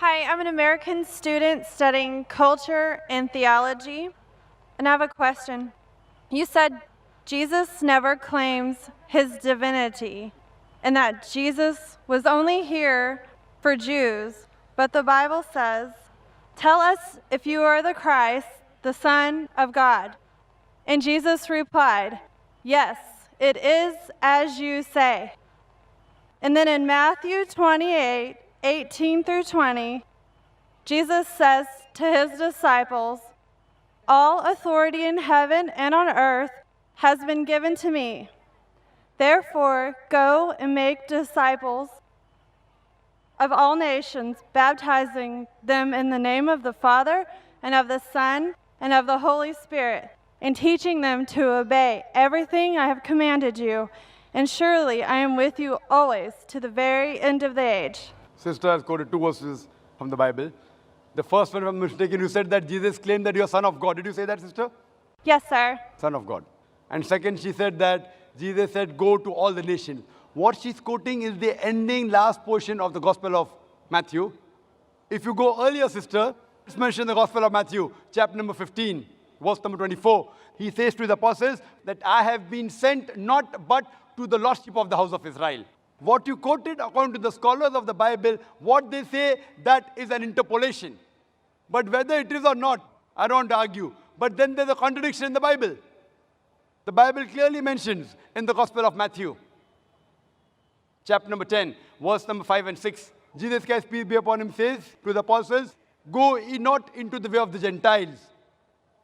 Hi, I'm an American student studying culture and theology, and I have a question. You said Jesus never claims his divinity, and that Jesus was only here for Jews, but the Bible says, "Tell us if you are the Christ, the Son of God." And Jesus replied, "Yes, it is as you say." And then in Matthew 28:18 through 20, Jesus says to his disciples, "All authority in heaven and on earth has been given to me. Therefore, go and make disciples of all nations, baptizing them in the name of the Father and of the Son and of the Holy Spirit, and teaching them to obey everything I have commanded you. And surely I am with you always to the very end of the age." Sister has quoted two verses from the Bible. The first one, if I'm mistaken, you said that Jesus claimed that you're Son of God. Did you say that, sister? Yes, sir. Son of God. And second, she said that Jesus said, "Go to all the nations." What she's quoting is the ending last portion of the Gospel of Matthew. If you go earlier, sister, it's mentioned in the Gospel of Matthew, chapter number 15, verse number 24. He says to the apostles that I have been sent not but to the lost sheep of the house of Israel. What you quoted, according to the scholars of the Bible, what they say, that is an interpolation. But whether it is or not, I don't argue. But then there's a contradiction in the Bible. The Bible clearly mentions in the Gospel of Matthew, chapter number 10, verse number 5 and 6, Jesus Christ, peace be upon him, says to the apostles, "Go ye not into the way of the Gentiles,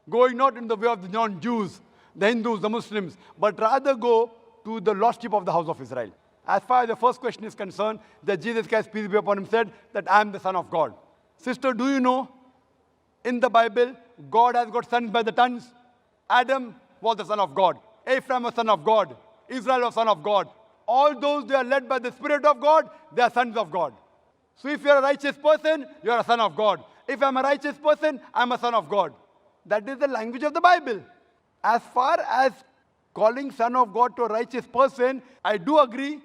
going not in the way of the non-Jews, the Hindus, the Muslims, but rather go to the lost sheep of the house of Israel." As far as the first question is concerned, that Jesus Christ, peace be upon him, said that I am the Son of God. Sister, do you know, in the Bible, God has got sons by the tons. Adam was the son of God. Ephraim was son of God. Israel was son of God. All those, they are led by the Spirit of God, they are sons of God. So if you're a righteous person, you're a son of God. If I'm a righteous person, I'm a son of God. That is the language of the Bible. As far as calling son of God to a righteous person, I do agree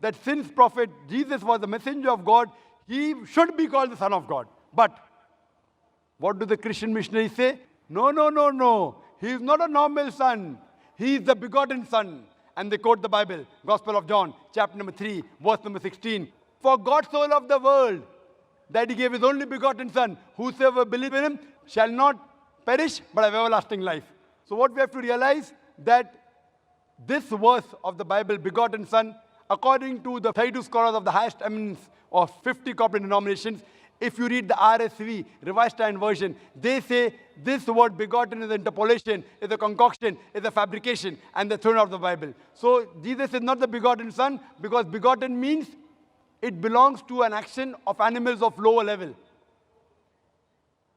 that since prophet Jesus was the messenger of God, he should be called the Son of God. But what do the Christian missionaries say? No, no, no, no. He is not a normal son. He is the begotten Son. And they quote the Bible, Gospel of John, chapter number 3, verse number 16. "For God so loved the world that he gave his only begotten Son. Whosoever believes in him shall not perish, but have everlasting life." So what we have to realize, that this verse of the Bible, begotten Son, according to the 32 scholars of the highest eminence of 50 corporate denominations, if you read the RSV, Revised Standard Version, they say this word begotten is an interpolation, is a concoction, is a fabrication, and they're thrown out of the Bible. So Jesus is not the begotten Son, because begotten means it belongs to an action of animals of lower level.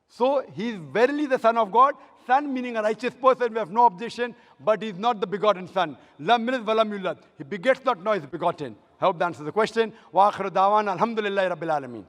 So he is verily the Son of God. Son meaning a righteous person, we have no objection, but he is not the begotten Son. Lam yalid wa lam yulad. He begets not, nor is begotten. I hope that answers the question. Wa akhiru da'wana alhamdulillahi rabbil alameen.